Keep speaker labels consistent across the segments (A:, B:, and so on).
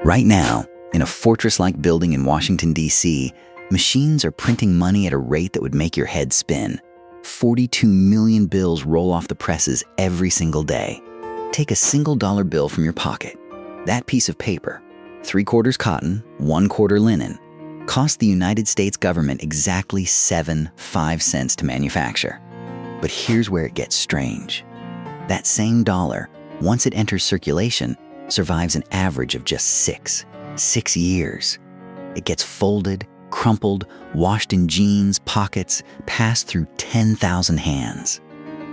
A: Right now, in a fortress-like building in Washington, D.C., machines are printing money at a rate that would make your head spin. 42 million bills roll off the presses every single day. Take a single dollar bill from your pocket. That piece of paper, 3/4 cotton, 1/4 linen, cost the United States government exactly 5 cents to manufacture. But here's where it gets strange. That same dollar, once it enters circulation, survives an average of just 6 years. It gets folded, crumpled, washed in jeans, pockets, passed through 10,000 hands.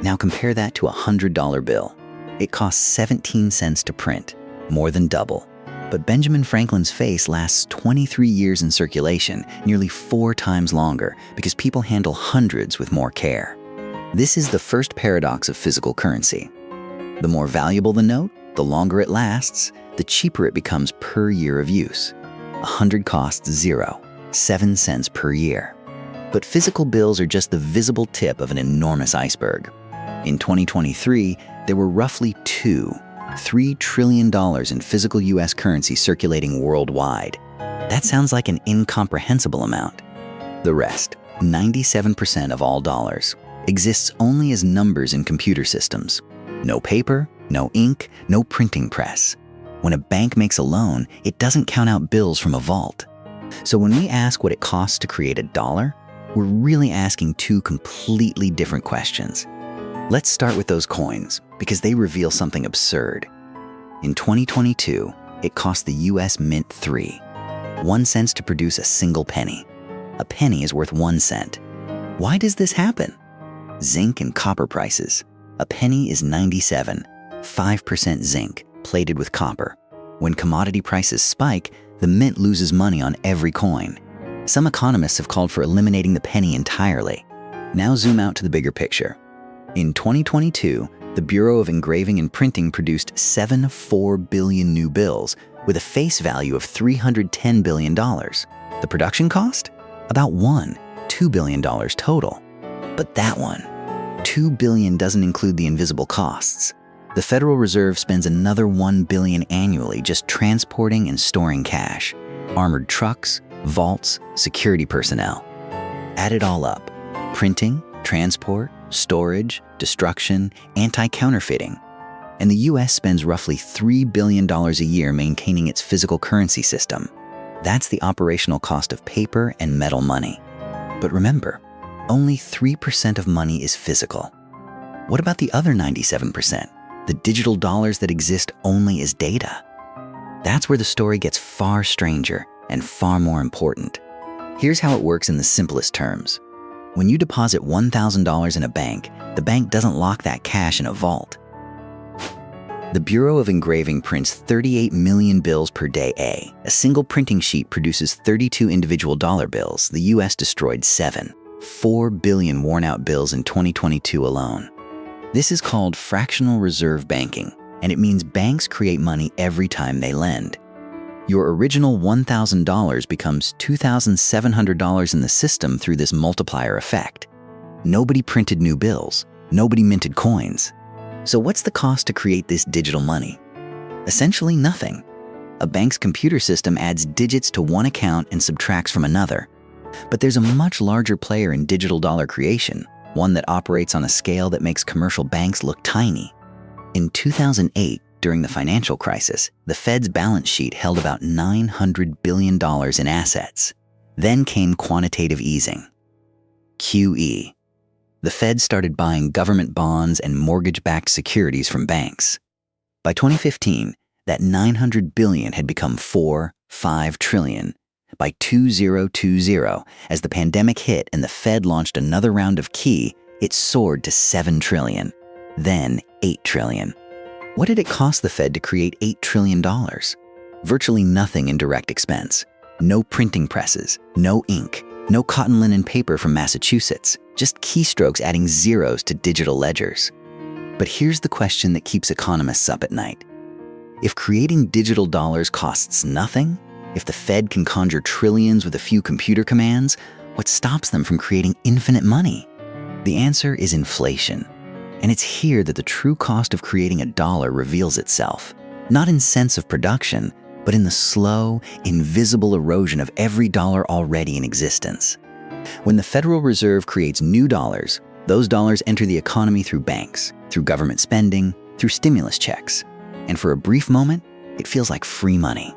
A: Now compare that to a $100 bill. It costs 17 cents to print, more than double. But Benjamin Franklin's face lasts 23 years in circulation, nearly 4 times longer, because people handle hundreds with more care. This is the first paradox of physical currency. The more valuable the note, the longer it lasts, the cheaper it becomes per year of use. 100 costs 0, 7 cents per year. But physical bills are just the visible tip of an enormous iceberg. In 2023, there were roughly $3 trillion in physical U.S. currency circulating worldwide. That sounds like an incomprehensible amount. The rest, 97% of all dollars, exists only as numbers in computer systems. No paper, no ink, no printing press. When a bank makes a loan, it doesn't count out bills from a vault. So when we ask what it costs to create a dollar, we're really asking 2 completely different questions. Let's start with those coins, because they reveal something absurd. In 2022, it cost the U.S. Mint 1 cent to produce a single penny. A penny is worth 1 cent. Why does this happen? Zinc and copper prices. A penny is 97, 5% zinc, plated with copper. When commodity prices spike, the mint loses money on every coin. Some economists have called for eliminating the penny entirely. Now zoom out to the bigger picture. In 2022, the Bureau of Engraving and Printing produced 4 billion new bills with a face value of $310 billion. The production cost? About $2 billion total. But that $2 billion doesn't include the invisible costs. The Federal Reserve spends another $1 billion annually just transporting and storing cash. Armored trucks, vaults, security personnel. Add it all up. Printing, transport, storage, destruction, anti-counterfeiting. And the U.S. spends roughly $3 billion a year maintaining its physical currency system. That's the operational cost of paper and metal money. But remember, only 3% of money is physical. What about the other 97%? The digital dollars that exist only as data? That's where the story gets far stranger and far more important. Here's how it works in the simplest terms. When you deposit $1,000 in a bank, the bank doesn't lock that cash in a vault. The Bureau of Engraving prints 38 million bills per day. A single printing sheet produces 32 individual dollar bills. The U.S. destroyed 4 billion worn-out bills in 2022 alone. This is called fractional reserve banking, and it means banks create money every time they lend. Your original $1,000 becomes $2,700 in the system through this multiplier effect. Nobody printed new bills. Nobody minted coins. So what's the cost to create this digital money? Essentially nothing. A bank's computer system adds digits to one account and subtracts from another. But there's a much larger player in digital dollar creation, one that operates on a scale that makes commercial banks look tiny. In 2008, during the financial crisis, the Fed's balance sheet held about $900 billion in assets. Then came quantitative easing. QE. The Fed started buying government bonds and mortgage-backed securities from banks. By 2015, that $900 billion had become $5 trillion. By 2020, as the pandemic hit and the Fed launched another round of QE, it soared to $7 trillion, then $8 trillion. What did it cost the Fed to create $8 trillion? Virtually nothing in direct expense. No printing presses, no ink, no cotton linen paper from Massachusetts, just keystrokes adding zeros to digital ledgers. But here's the question that keeps economists up at night. If creating digital dollars costs nothing, if the Fed can conjure trillions with a few computer commands, what stops them from creating infinite money? The answer is inflation. And it's here that the true cost of creating a dollar reveals itself. Not in cents of production, but in the slow, invisible erosion of every dollar already in existence. When the Federal Reserve creates new dollars, those dollars enter the economy through banks, through government spending, through stimulus checks. And for a brief moment, it feels like free money.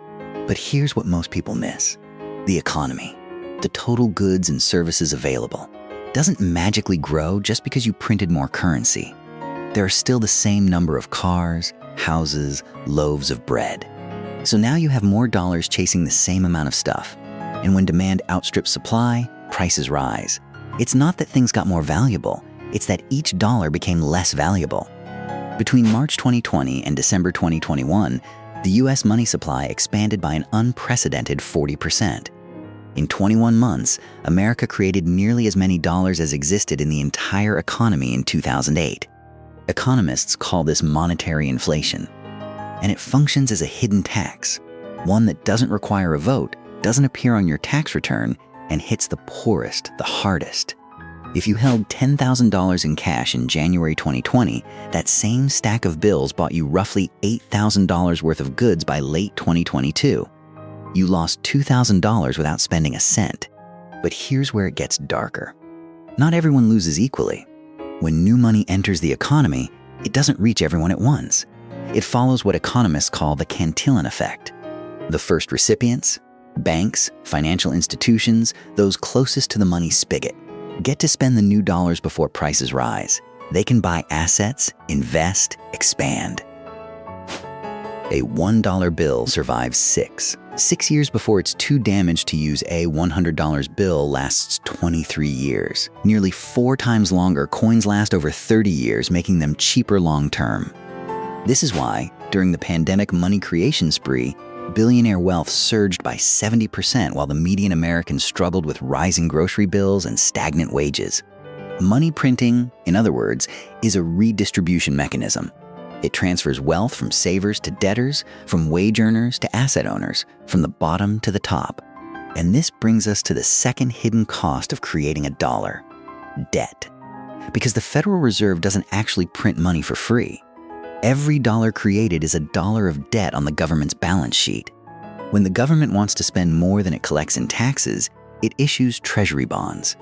A: But here's what most people miss. The economy, the total goods and services available, doesn't magically grow just because you printed more currency. There are still the same number of cars, houses, loaves of bread. So now you have more dollars chasing the same amount of stuff. And when demand outstrips supply, prices rise. It's not that things got more valuable, it's that each dollar became less valuable. Between March 2020 and December 2021, the US money supply expanded by an unprecedented 40%. In 21 months, America created nearly as many dollars as existed in the entire economy in 2008. Economists call this monetary inflation. And it functions as a hidden tax, one that doesn't require a vote, doesn't appear on your tax return, and hits the poorest the hardest. If you held $10,000 in cash in January 2020, that same stack of bills bought you roughly $8,000 worth of goods by late 2022. You lost $2,000 without spending a cent. But here's where it gets darker. Not everyone loses equally. When new money enters the economy, it doesn't reach everyone at once. It follows what economists call the Cantillon effect. The first recipients, banks, financial institutions, those closest to the money spigot, get to spend the new dollars before prices rise. They can buy assets, invest, expand. A $1 bill survives 6 years before it's too damaged to use. A $100 bill lasts 23 years. Nearly 4 times longer, coins last over 30 years, making them cheaper long term. This is why, during the pandemic money creation spree, billionaire wealth surged by 70% while the median American struggled with rising grocery bills and stagnant wages. Money printing, in other words, is a redistribution mechanism. It transfers wealth from savers to debtors, from wage earners to asset owners, from the bottom to the top. And this brings us to the second hidden cost of creating a dollar: debt. Because the Federal Reserve doesn't actually print money for free. Every dollar created is a dollar of debt on the government's balance sheet. When the government wants to spend more than it collects in taxes, it issues treasury bonds.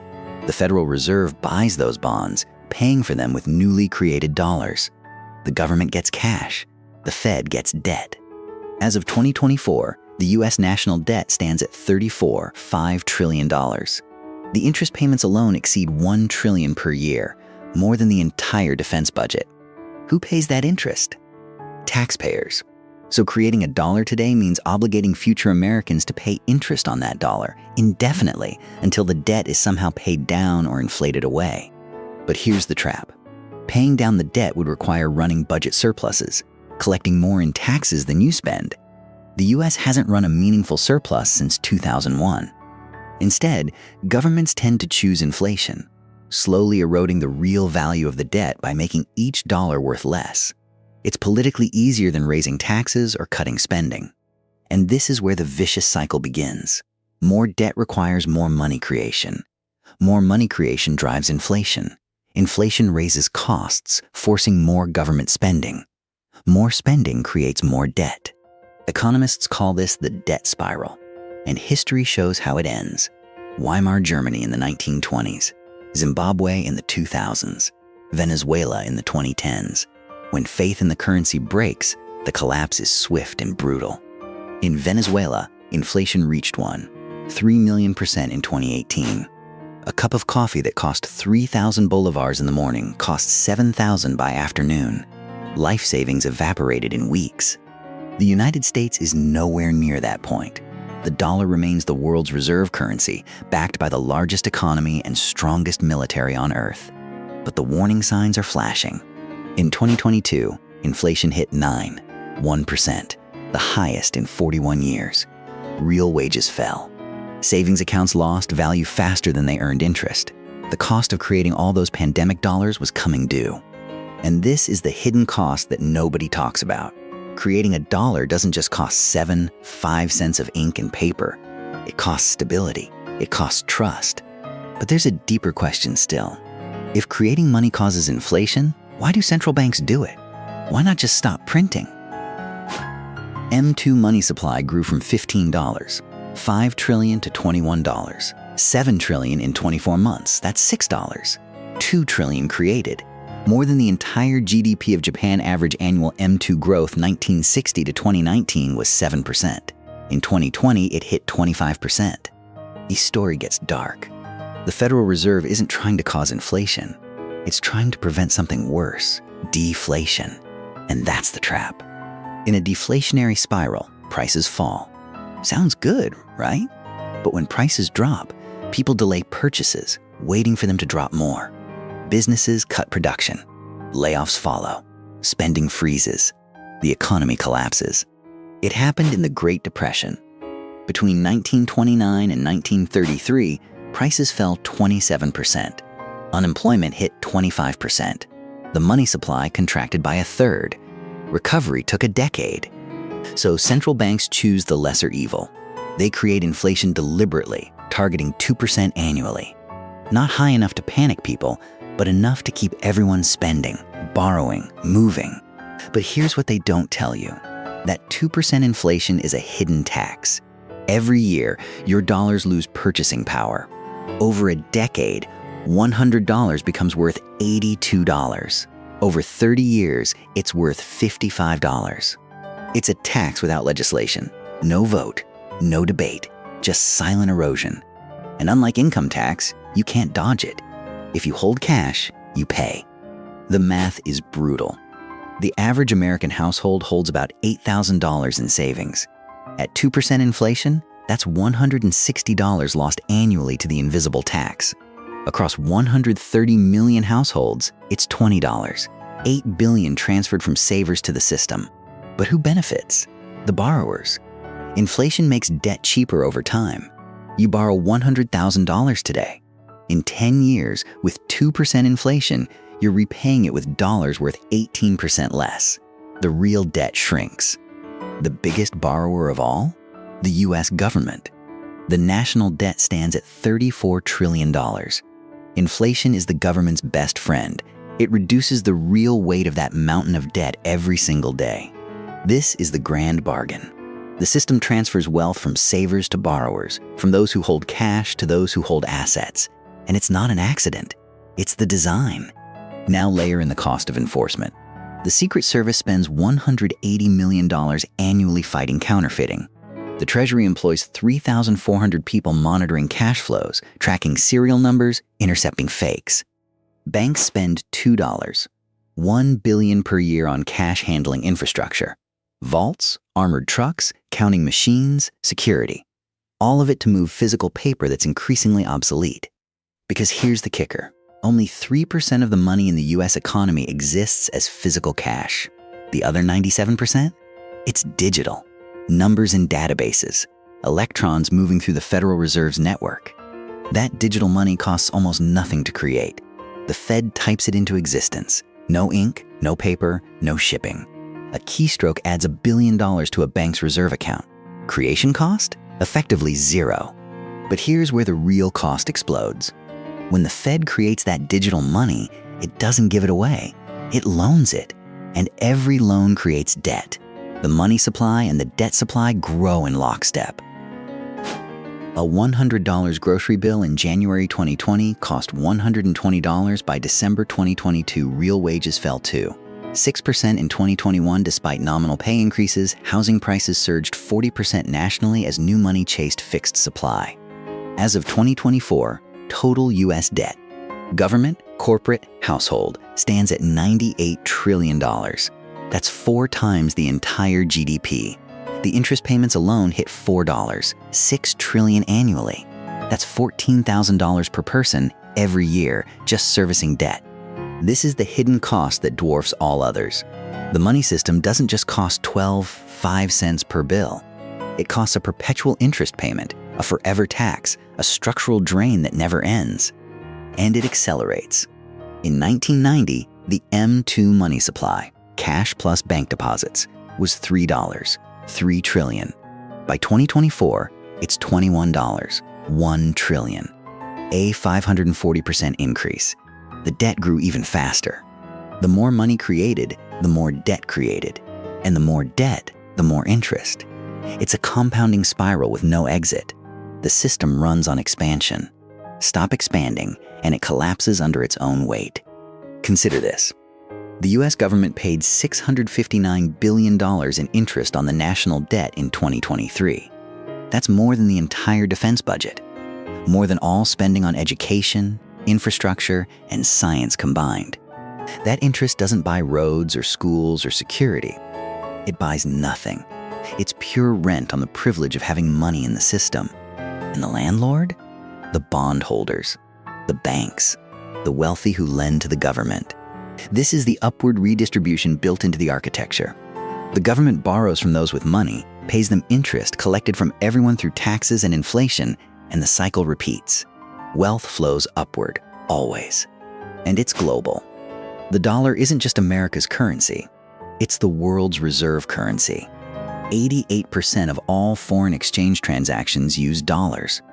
A: The Federal Reserve buys those bonds, paying for them with newly created dollars. The government gets cash. The Fed gets debt. As of 2024, the US national debt stands at $34.5 trillion. The interest payments alone exceed $1 trillion per year, more than the entire defense budget. Who pays that interest? Taxpayers. So creating a dollar today means obligating future Americans to pay interest on that dollar indefinitely until the debt is somehow paid down or inflated away. But here's the trap. Paying down the debt would require running budget surpluses, collecting more in taxes than you spend. The US hasn't run a meaningful surplus since 2001. Instead, governments tend to choose inflation, slowly eroding the real value of the debt by making each dollar worth less. It's politically easier than raising taxes or cutting spending. And this is where the vicious cycle begins. More debt requires more money creation. More money creation drives inflation. Inflation raises costs, forcing more government spending. More spending creates more debt. Economists call this the debt spiral. And history shows how it ends. Weimar Germany in the 1920s. Zimbabwe in the 2000s, Venezuela in the 2010s. When faith in the currency breaks, the collapse is swift and brutal. In Venezuela, inflation reached 3 million % in 2018. A cup of coffee that cost 3,000 bolivars in the morning cost 7,000 by afternoon. Life savings evaporated in weeks. The United States is nowhere near that point. The dollar remains the world's reserve currency, backed by the largest economy and strongest military on Earth. But the warning signs are flashing. In 2022, inflation hit 1%, the highest in 41 years. Real wages fell. Savings accounts lost value faster than they earned interest. The cost of creating all those pandemic dollars was coming due. And this is the hidden cost that nobody talks about. Creating a dollar doesn't just cost 5 cents of ink and paper. It costs stability. It costs trust. But there's a deeper question still. If creating money causes inflation, why do central banks do it? Why not just stop printing? M2 money supply grew from $15, $5 trillion to $21, $7 trillion in 24 months, that's $6, $2 trillion created, more than the entire GDP of Japan. Average annual M2 growth 1960 to 2019 was 7%. In 2020, it hit 25%. The story gets dark. The Federal Reserve isn't trying to cause inflation. It's trying to prevent something worse, deflation. And that's the trap. In a deflationary spiral, prices fall. Sounds good, right? But when prices drop, people delay purchases, waiting for them to drop more. Businesses cut production. Layoffs follow. Spending freezes. The economy collapses. It happened in the Great Depression. Between 1929 and 1933, prices fell 27%. Unemployment hit 25%. The money supply contracted by a third. Recovery took a decade. So central banks choose the lesser evil. They create inflation deliberately, targeting 2% annually. Not high enough to panic people, but enough to keep everyone spending, borrowing, moving. But here's what they don't tell you. That 2% inflation is a hidden tax. Every year, your dollars lose purchasing power. Over a decade, $100 becomes worth $82. Over 30 years, it's worth $55. It's a tax without legislation. No vote, no debate, just silent erosion. And unlike income tax, you can't dodge it. If you hold cash, you pay. The math is brutal. The average American household holds about $8,000 in savings. At 2% inflation, that's $160 lost annually to the invisible tax. Across 130 million households, it's $20. $8 billion transferred from savers to the system. But who benefits? The borrowers. Inflation makes debt cheaper over time. You borrow $100,000 today. In 10 years, with 2% inflation, you're repaying it with dollars worth 18% less. The real debt shrinks. The biggest borrower of all? The US government. The national debt stands at $34 trillion. Inflation is the government's best friend. It reduces the real weight of that mountain of debt every single day. This is the grand bargain. The system transfers wealth from savers to borrowers, from those who hold cash to those who hold assets. And it's not an accident. It's the design. Now layer in the cost of enforcement. The Secret Service spends $180 million annually fighting counterfeiting. The Treasury employs 3,400 people monitoring cash flows, tracking serial numbers, intercepting fakes. Banks spend $2, $1 billion per year on cash handling infrastructure. Vaults, armored trucks, counting machines, security. All of it to move physical paper that's increasingly obsolete. Because here's the kicker. Only 3% of the money in the US economy exists as physical cash. The other 97%? It's digital. Numbers in databases. Electrons moving through the Federal Reserve's network. That digital money costs almost nothing to create. The Fed types it into existence. No ink, no paper, no shipping. A keystroke adds $1 billion to a bank's reserve account. Creation cost? Effectively zero. But here's where the real cost explodes. When the Fed creates that digital money, it doesn't give it away. It loans it. And every loan creates debt. The money supply and the debt supply grow in lockstep. A $100 grocery bill in January 2020 cost $120 by December 2022. Real wages fell too. 6% in 2021 despite nominal pay increases. Housing prices surged 40% nationally as new money chased fixed supply. As of 2024, total US debt, government, corporate, household, stands at $98 trillion. That's 4 times the entire GDP. The interest payments alone hit $4, $6 trillion annually. That's $14,000 per person every year just servicing debt. This is the hidden cost that dwarfs all others. The money system doesn't just cost 5 cents per bill. It costs a perpetual interest payment, a forever tax, a structural drain that never ends. And it accelerates. In 1990, the M2 money supply, cash plus bank deposits, was $3, $3 trillion. By 2024, it's $21, $1 trillion. A 540% increase. The debt grew even faster. The more money created, the more debt created. And the more debt, the more interest. It's a compounding spiral with no exit. The system runs on expansion. Stop expanding, and it collapses under its own weight. Consider this. The US government paid $659 billion in interest on the national debt in 2023. That's more than the entire defense budget. More than all spending on education, infrastructure, and science combined. That interest doesn't buy roads or schools or security. It buys nothing. It's pure rent on the privilege of having money in the system. And the landlord? The bondholders, the banks, the wealthy who lend to the government. This is the upward redistribution built into the architecture. The government borrows from those with money, pays them interest collected from everyone through taxes and inflation, and the cycle repeats. Wealth flows upward, always. And it's global. The dollar isn't just America's currency. It's the world's reserve currency. 88% of all foreign exchange transactions use dollars.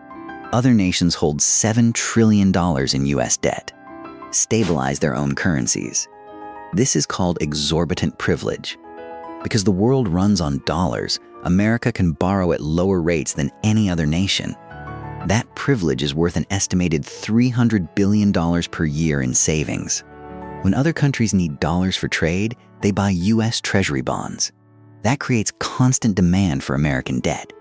A: Other nations hold $7 trillion in US debt, stabilize their own currencies. This is called exorbitant privilege. Because the world runs on dollars, America can borrow at lower rates than any other nation. That privilege is worth an estimated $300 billion per year in savings. When other countries need dollars for trade, they buy US Treasury bonds. That creates constant demand for American debt.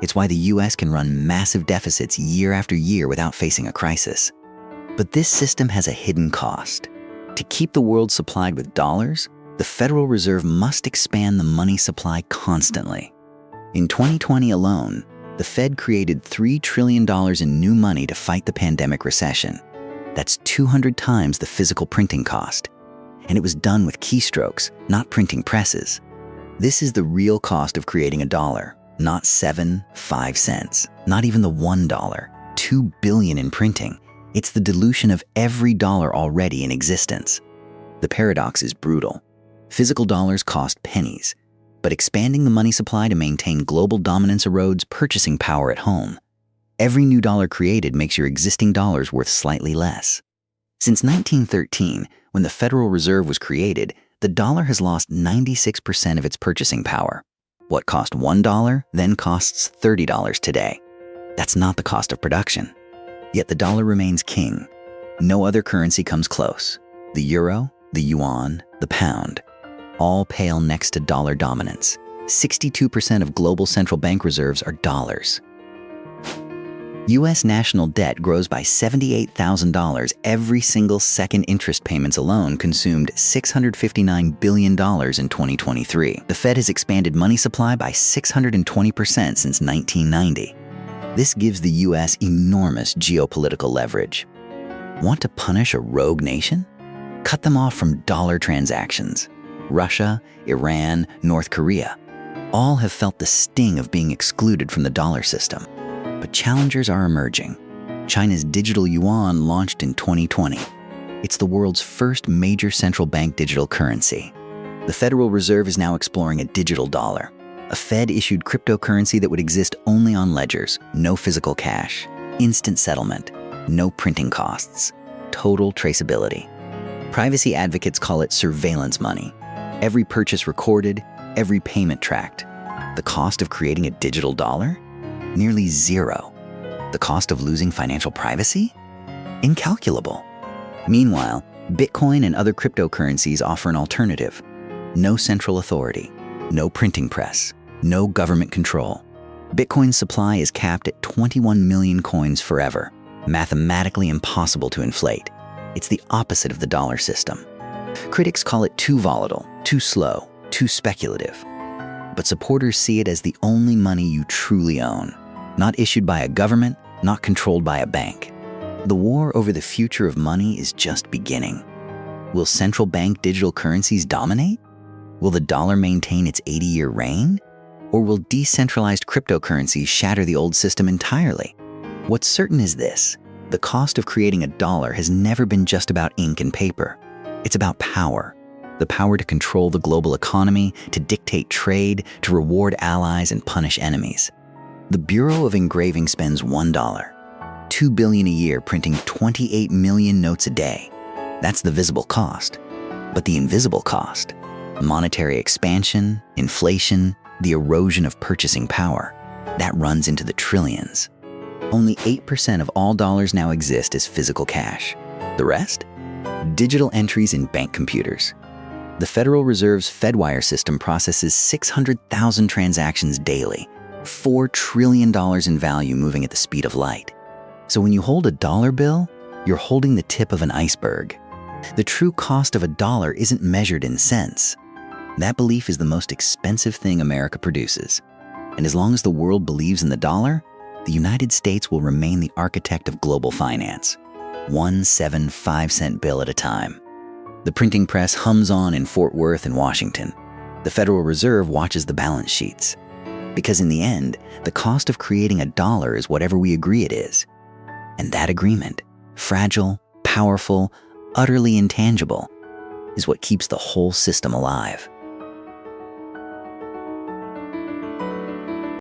A: It's why the US can run massive deficits year after year without facing a crisis. But this system has a hidden cost. To keep the world supplied with dollars, the Federal Reserve must expand the money supply constantly. In 2020 alone, the Fed created $3 trillion in new money to fight the pandemic recession. That's 200 times the physical printing cost. And it was done with keystrokes, not printing presses. This is the real cost of creating a dollar. Not 5 cents, not even the $1, $2 billion in printing. It's the dilution of every dollar already in existence. The paradox is brutal. Physical dollars cost pennies, but expanding the money supply to maintain global dominance erodes purchasing power at home. Every new dollar created makes your existing dollars worth slightly less. Since 1913, when the Federal Reserve was created, the dollar has lost 96% of its purchasing power. What cost $1 then costs $30 today. That's not the cost of production. Yet the dollar remains king. No other currency comes close. The euro, the yuan, the pound, all pale next to dollar dominance. 62% of global central bank reserves are dollars. US national debt grows by $78,000 every single second. Interest payments alone consumed $659 billion in 2023. The Fed has expanded money supply by 620% since 1990. This gives the US enormous geopolitical leverage. Want to punish a rogue nation? Cut them off from dollar transactions. Russia, Iran, North Korea, all have felt the sting of being excluded from the dollar system. But challengers are emerging. China's digital yuan launched in 2020. It's the world's first major central bank digital currency. The Federal Reserve is now exploring a digital dollar, a Fed-issued cryptocurrency that would exist only on ledgers, no physical cash, instant settlement, no printing costs, total traceability. Privacy advocates call it surveillance money. Every purchase recorded, every payment tracked. The cost of creating a digital dollar? Nearly zero. The cost of losing financial privacy? Incalculable. Meanwhile, Bitcoin and other cryptocurrencies offer an alternative. No central authority, no printing press, no government control. Bitcoin's supply is capped at 21 million coins forever, mathematically impossible to inflate. It's the opposite of the dollar system. Critics call it too volatile, too slow, too speculative. But supporters see it as the only money you truly own. Not issued by a government, not controlled by a bank. The war over the future of money is just beginning. Will central bank digital currencies dominate? Will the dollar maintain its 80-year reign? Or will decentralized cryptocurrencies shatter the old system entirely? What's certain is this: the cost of creating a dollar has never been just about ink and paper. It's about power. The power to control the global economy, to dictate trade, to reward allies and punish enemies. The Bureau of Engraving spends $1, $2 billion a year printing 28 million notes a day. That's the visible cost. But the invisible cost: monetary expansion, inflation, the erosion of purchasing power. That runs into the trillions. Only 8% of all dollars now exist as physical cash. The rest? Digital entries in bank computers. The Federal Reserve's FedWire system processes 600,000 transactions daily, $4 trillion in value moving at the speed of light. So when you hold a dollar bill, you're holding the tip of an iceberg. The true cost of a dollar isn't measured in cents. That belief is the most expensive thing America produces. And as long as the world believes in the dollar, the United States will remain the architect of global finance, 1 7 5-cent bill at a time. The printing press hums on in Fort Worth and Washington. The Federal Reserve watches the balance sheets. Because in the end, the cost of creating a dollar is whatever we agree it is. And that agreement, fragile, powerful, utterly intangible, is what keeps the whole system alive.